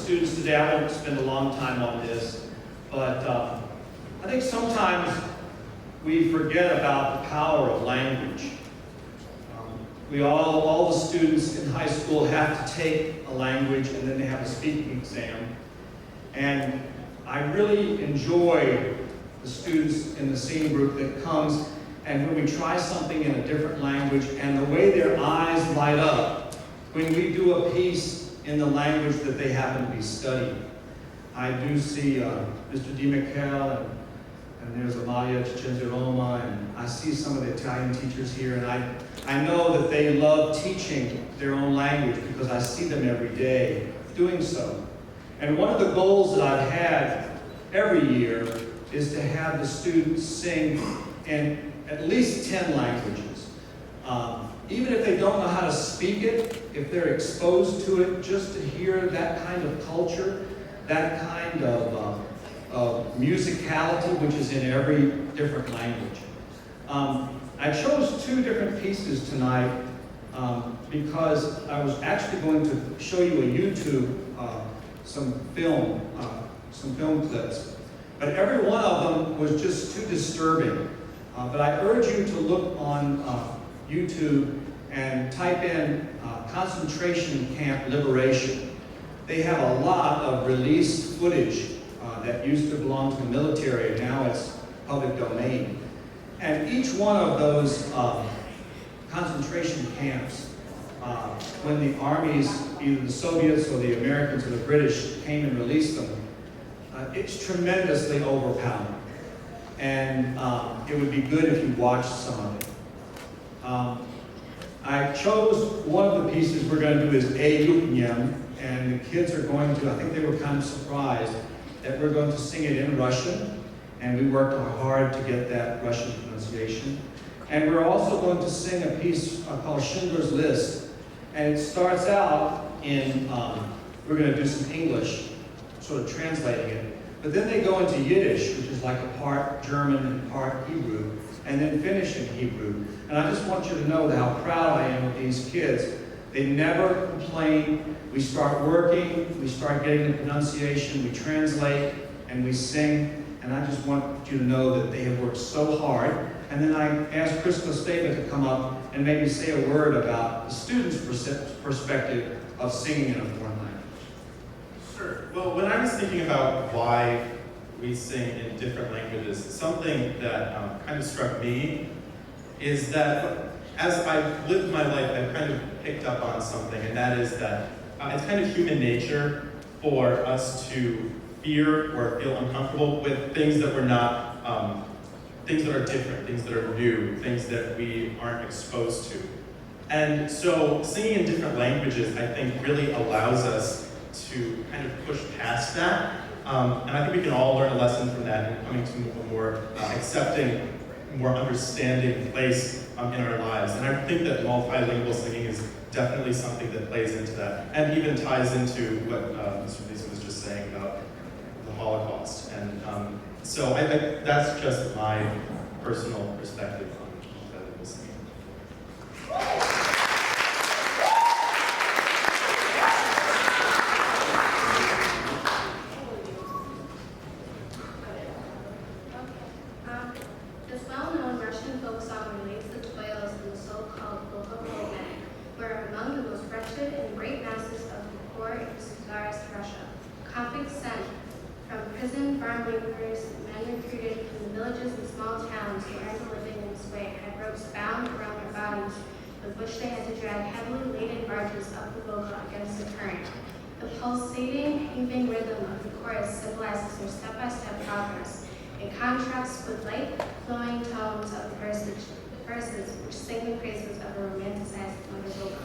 students today. I won't spend a long time on this, but I think sometimes we forget about the power of language. All the students in high school have to take a language and then they have a speaking exam. And I really enjoy the students in the singing group that comes and when we try something in a different language and the way their eyes light up when we do a piece in the language that they happen to be studying. I do see Mr. Di Michele and there's Amalia Cenzeroma, and I see some of the Italian teachers here, and I know that they love teaching their own language because I see them every day doing so. And one of the goals that I've had every year is to have the students sing in at least 10 languages. Even if they don't know how to speak it, if they're exposed to it, just to hear that kind of culture, that kind of musicality, which is in every different language. I chose two different pieces tonight because I was actually going to show you a YouTube, some film clips. But every one of them was just too disturbing. But I urge you to look on YouTube and type in concentration camp liberation. They have a lot of released footage that used to belong to the military, and now it's public domain. And each one of those concentration camps, when the armies, either the Soviets or the Americans or the British, came and released them, it's tremendously overpowering. And it would be good if you watched some of it. I chose one of the pieces we're going to do is Uchnjem, and the kids are going to, I think they were kind of surprised that we're going to sing it in Russian, and we worked hard to get that Russian pronunciation. And we're also going to sing a piece called Schindler's List, and it starts out in, we're going to do some English, sort of translating it, but then they go into Yiddish, which is like a part German and part Hebrew, and then finish in Hebrew. And I just want you to know how proud I am of these kids. They never complain. We start working, we start getting the pronunciation, we translate, and we sing. And I just want you to know that they have worked so hard. And then I asked Chris Kosteva to come up and maybe say a word about the students' perspective of singing in a foreign language. Sure. Well, when I was thinking about why we sing in different languages, something that kind of struck me is that as I've lived my life, I've kind of picked up on something, and that is that it's kind of human nature for us to fear or feel uncomfortable with things that we're not, things that are different, things that are new, things that we aren't exposed to. And so singing in different languages, I think, really allows us to kind of push past that. And I think we can all learn a lesson from that and coming to a more accepting, more understanding place in our lives. And I think that multilingual singing is definitely something that plays into that and even ties into what Mr. Beeson was just saying about the Holocaust. And so I think that's just my personal perspective on multilingual singing. This well-known Russian folk song relates the toils of the so-called Volga Boatmen, who are among the most wretched and great masses of the poor in Tsarist Russia. Conflicts sent from prison, farm laborers, men recruited from the villages and small towns who earned a living in this way had ropes bound around their bodies with which they had to drag heavily laden barges up the Volga against the current. The pulsating, heaving rhythm of the chorus symbolizes their step-by-step progress. It contrasts with light, flowing tones of the verses which sing the praises of a romanticized Volga.